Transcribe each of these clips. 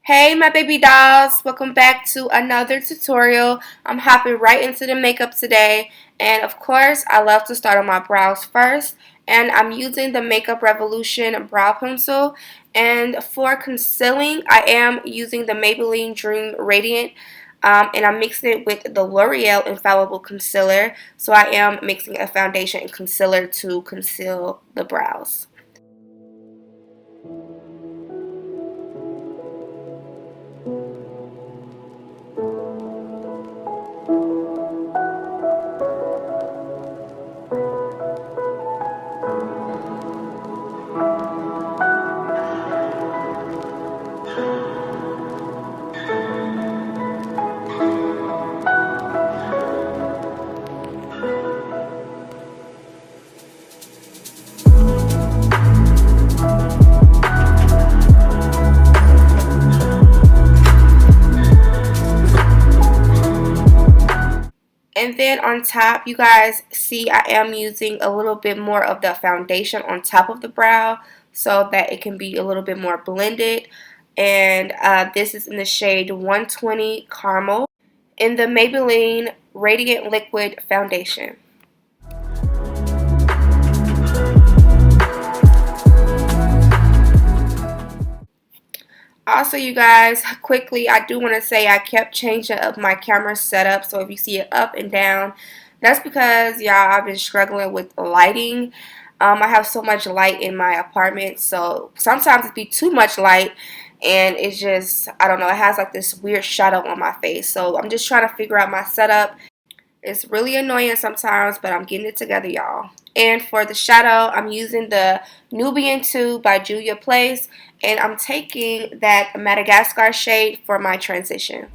Hey my baby dolls, welcome back to another tutorial. I'm hopping right into the makeup today, and of course I love to start on my brows first, and I'm using the Makeup Revolution brow pencil. And for concealing I am using the Maybelline Dream Radiant, and I'm mixing it with the L'Oreal Infallible Concealer. So I am mixing a foundation and concealer to conceal the brows. And then on top, you guys see I am using a little bit more of the foundation on top of the brow so that it can be a little bit more blended. And this is in the shade 120 Caramel in the Maybelline Radiant Liquid Foundation. Also, you guys, quickly, I do want to say I kept changing up my camera setup. So if you see it up and down, that's because, y'all, I've been struggling with lighting. I have so much light in my apartment, so sometimes it be too much light, and it's just, I don't know, it has like this weird shadow on my face. So I'm just trying to figure out my setup. It's really annoying sometimes, but I'm getting it together, y'all. And for the shadow, I'm using the Nubian 2 by Julia Place, and I'm taking that Madagascar shade for my transition.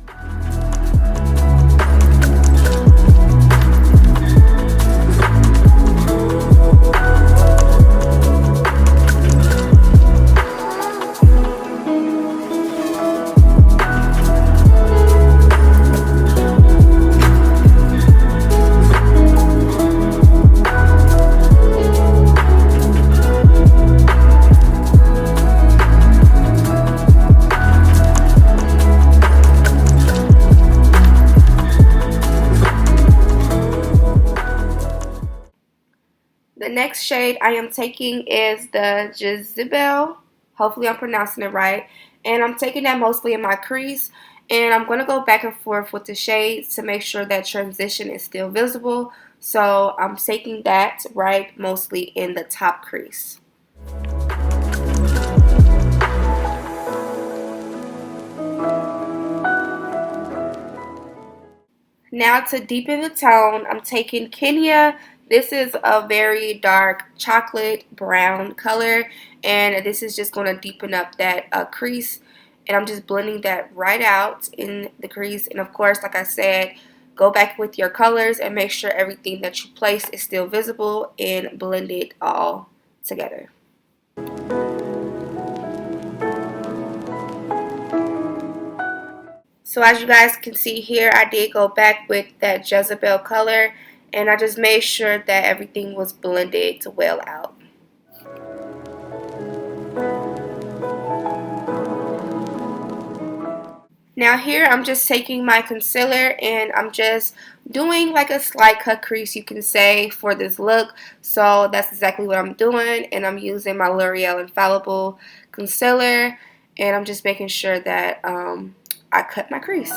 The next shade I am taking is the Jezebel. Hopefully I'm pronouncing it right. And I'm taking that mostly in my crease. And I'm going to go back and forth with the shades to make sure that transition is still visible. So I'm taking that right mostly in the top crease. Now to deepen the tone, I'm taking Kenya. This is a very dark chocolate brown color, and this is just going to deepen up that crease, and I'm just blending that right out in the crease. And of course, like I said, go back with your colors and make sure everything that you place is still visible and blend it all together. So as you guys can see here, I did go back with that Jezebel color, and I just made sure that everything was blended well out. Now here I'm just taking my concealer and I'm just doing like a slight cut crease, you can say, for this look. So that's exactly what I'm doing, and I'm using my L'Oreal Infallible Concealer, and I'm just making sure that I cut my crease.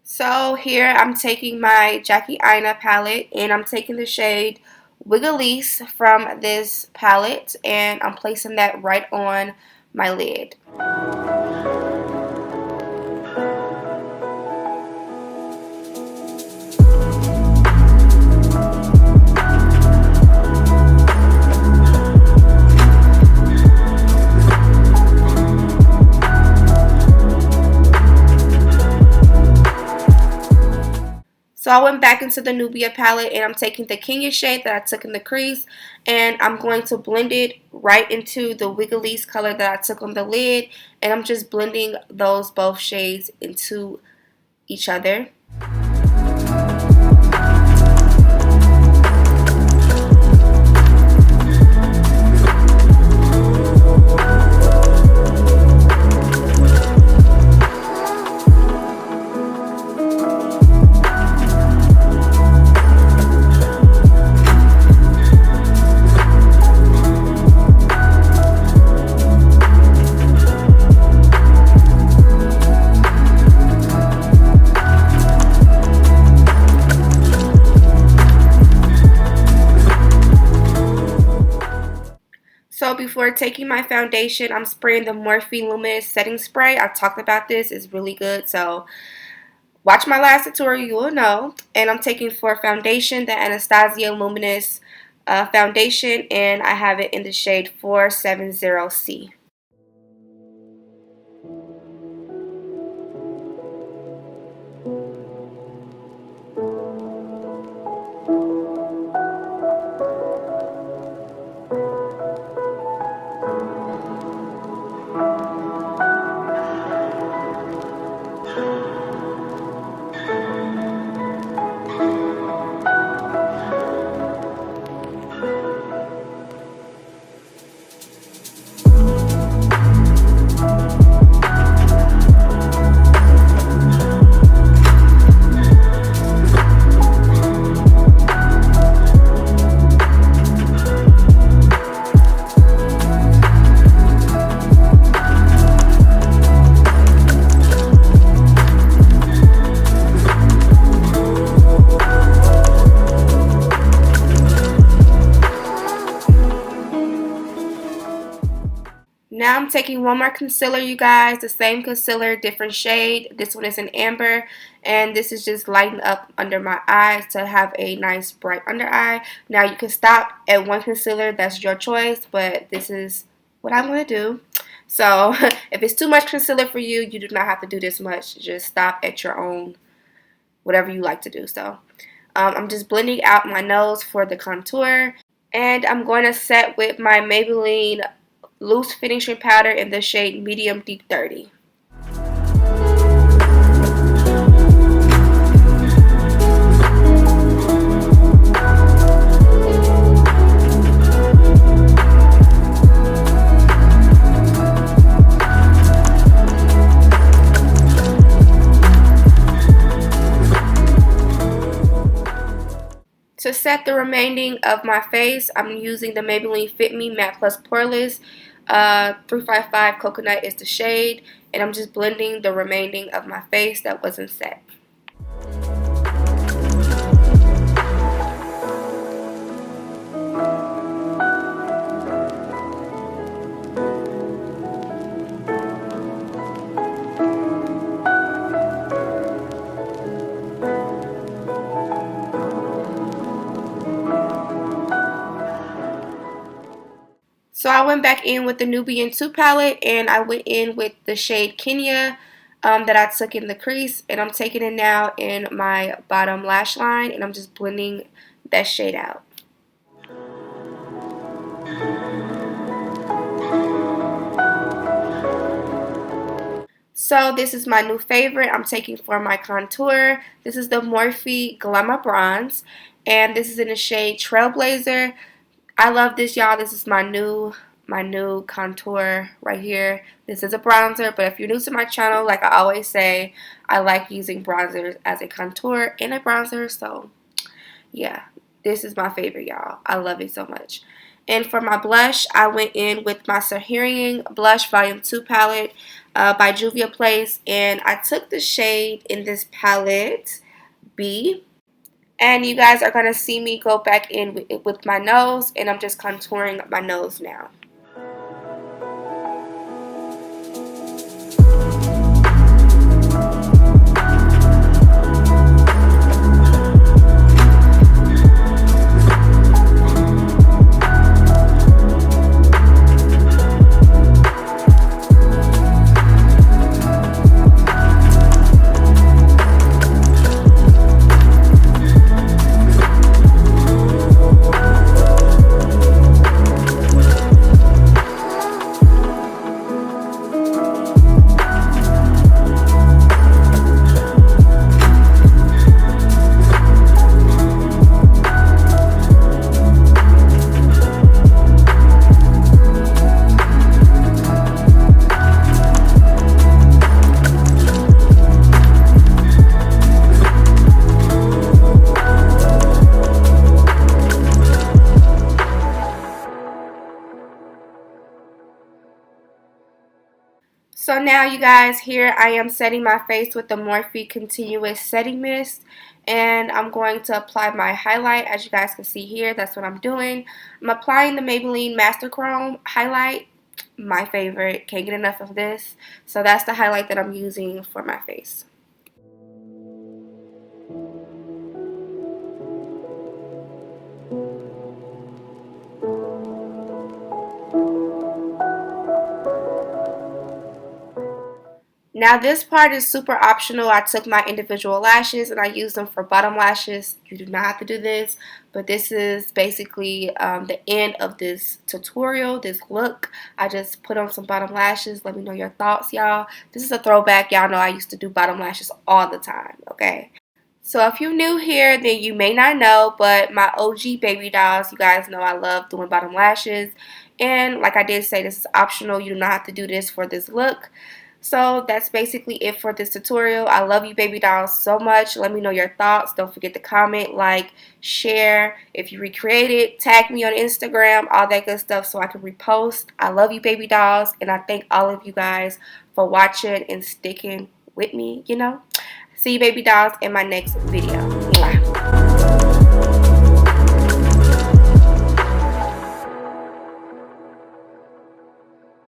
So here I'm taking my Jackie Aina palette, and I'm taking the shade Wiggalese from this palette, and I'm placing that right on my lid. So I went back into the Nubia palette and I'm taking the Kenya shade that I took in the crease and I'm going to blend it right into the Wiggly's color that I took on the lid, and I'm just blending those both shades into each other. So before taking my foundation, I'm spraying the Morphe Luminous Setting Spray. I talked about this. It's really good. So watch my last tutorial. You will know. And I'm taking for foundation the Anastasia Luminous foundation. And I have it in the shade 470C. Now I'm taking one more concealer, you guys. The same concealer, different shade. This one is an amber, and this is just lighten up under my eyes to have a nice bright under eye. Now you can stop at one concealer, that's your choice, but this is what I'm going to do. So if it's too much concealer for you, you do not have to do this much. Just stop at your own, whatever you like to do. So I'm just blending out my nose for the contour, and I'm going to set with my Maybelline Loose Finishing Powder in the shade Medium Deep 30. To set the remaining of my face, I'm using the Maybelline Fit Me Matte Plus Poreless 355 Coconut is the shade, and I'm just blending the remaining of my face that wasn't set. So I went back in with the Nubian 2 palette, and I went in with the shade Kenya that I took in the crease, and I'm taking it now in my bottom lash line, and I'm just blending that shade out. So this is my new favorite I'm taking for my contour. This is the Morphe Glam Bronze, and this is in the shade Trailblazer. I love this, y'all. This is my new contour right here. This is a bronzer, but if you're new to my channel, like I always say, I like using bronzers as a contour and a bronzer. So yeah, this is my favorite, y'all. I love it so much. And for my blush, I went in with my Saharian Blush Volume 2 palette by Juvia's Place, and I took the shade in this palette, B. And you guys are going to see me go back in with my nose, and I'm just contouring my nose now. So now you guys, here I am setting my face with the Morphe Continuous Setting Mist. And I'm going to apply my highlight. As you guys can see here, that's what I'm doing. I'm applying the Maybelline Master Chrome highlight. My favorite. Can't get enough of this. So that's the highlight that I'm using for my face. Now this part is super optional. I took my individual lashes and I used them for bottom lashes. You do not have to do this, but this is basically the end of this tutorial, this look. I just put on some bottom lashes. Let me know your thoughts, y'all. This is a throwback. Y'all know I used to do bottom lashes all the time, okay? So if you're new here, then you may not know, but my OG baby dolls, you guys know I love doing bottom lashes. And like I did say, this is optional. You do not have to do this for this look. So that's basically it for this tutorial. I love you baby dolls so much. Let me know your thoughts. Don't forget to comment, like, share. If you recreate it, tag me on Instagram, all that good stuff so I can repost. I love you baby dolls, and I thank all of you guys for watching and sticking with me, you know. See you baby dolls in my next video.